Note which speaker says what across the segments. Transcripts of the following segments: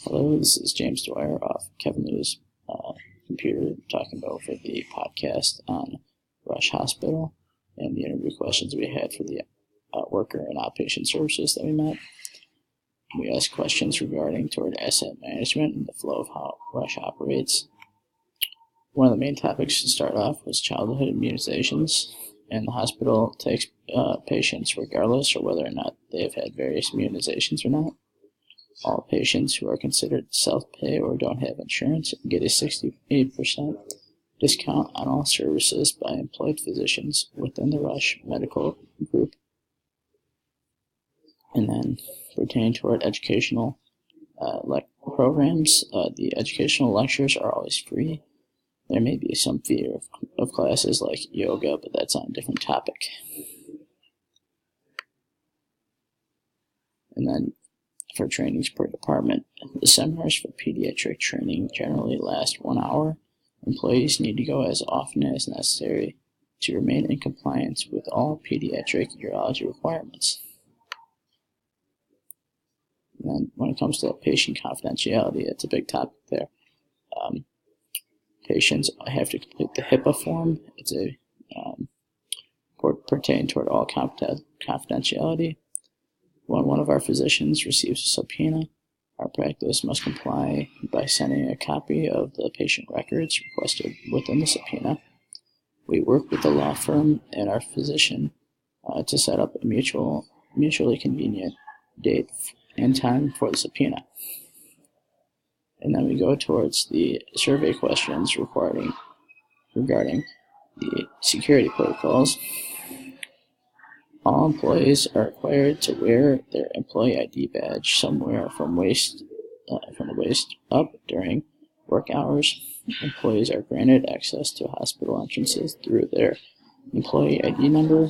Speaker 1: Hello, this is James Dwyer off Kevin Lew's computer talking about for the podcast on Rush Hospital and the interview questions we had for the worker and outpatient services that we met. We asked questions regarding toward asset management and the flow of how Rush operates. One of the main topics to start off was childhood immunizations, and the hospital takes patients regardless of whether or not they have had various immunizations or not. All patients who are considered self-pay or don't have insurance get a 68% discount on all services by employed physicians within the Rush Medical Group. And then pertaining toward educational programs, the educational lectures are always free. There may be some fee of classes like yoga, but that's on a different topic. And then for trainings per department, the seminars for pediatric training generally last 1 hour. Employees need to go as often as necessary to remain in compliance with all pediatric urology requirements. And then when it comes to patient confidentiality, it's a big topic there. Patients have to complete the HIPAA form. It's a pertaining toward all confidentiality. When one of our physicians receives a subpoena, our practice must comply by sending a copy of the patient records requested within the subpoena. We work with the law firm and our physician to set up a mutually convenient date and time for the subpoena. And then we go towards the survey questions regarding the security protocols. All employees are required to wear their employee ID badge somewhere from the waist up during work hours. Employees are granted access to hospital entrances through their employee ID number.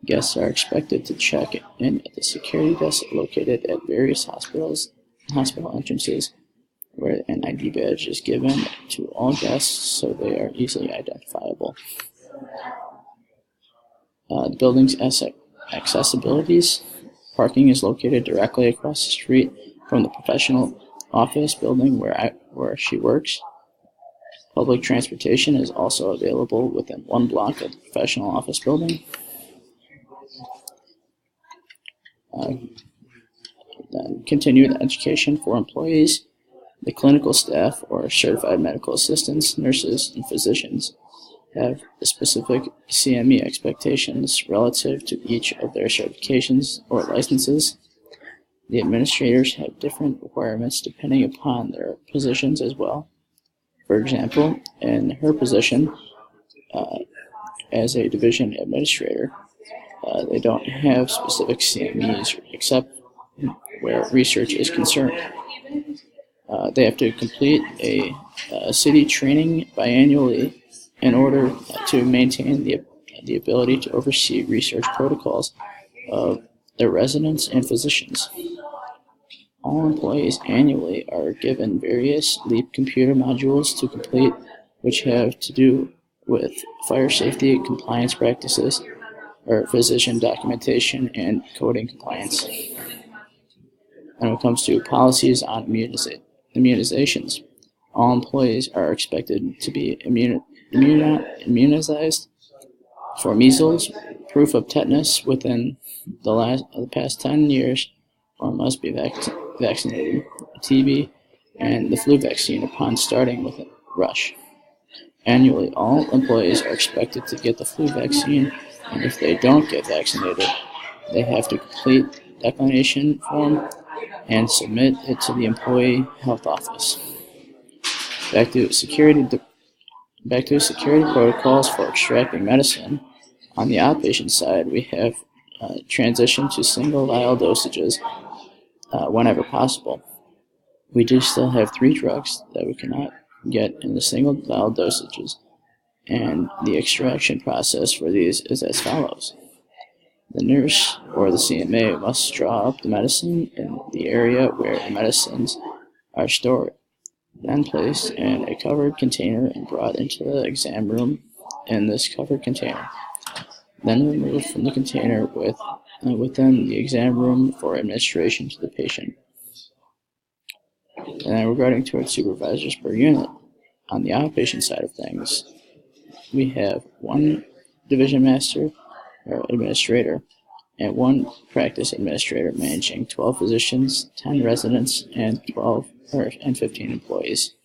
Speaker 1: Guests are expected to check in at the security desk located at various hospital entrances, where an ID badge is given to all guests so they are easily identifiable. The building's accessibilities. Parking is located directly across the street from the professional office building where she works. Public transportation is also available within 1 block of the professional office building. Then continued education for employees. The clinical staff or certified medical assistants, nurses, and physicians have specific CME expectations relative to each of their certifications or licenses. The administrators have different requirements depending upon their positions as well. For example, in her position as a division administrator, they don't have specific CMEs except where research is concerned. They have to complete a city training biannually in order to maintain the ability to oversee research protocols of their residents and physicians. All employees annually are given various LEAP computer modules to complete, which have to do with fire safety compliance practices, or physician documentation and coding compliance. And when it comes to policies on immunizations, all employees are expected to be immunized for measles, proof of tetanus within the past 10 years, or must be vaccinated, TB, and the flu vaccine upon starting with Rush. Annually, all employees are expected to get the flu vaccine, and if they don't get vaccinated, they have to complete a declination form and submit it to the employee health office. Back to security protocols for extracting medicine. On the outpatient side, we have transitioned to single vial dosages whenever possible. We do still have 3 drugs that we cannot get in the single vial dosages, and the extraction process for these is as follows. The nurse or the CMA must draw up the medicine in the area where the medicines are stored, then placed in a covered container and brought into the exam room in this covered container, then removed from the container within the exam room for administration to the patient. And then regarding towards supervisors per unit, on the outpatient side of things, we have one division master or administrator and one practice administrator managing 12 physicians, 10 residents, and 15 employees.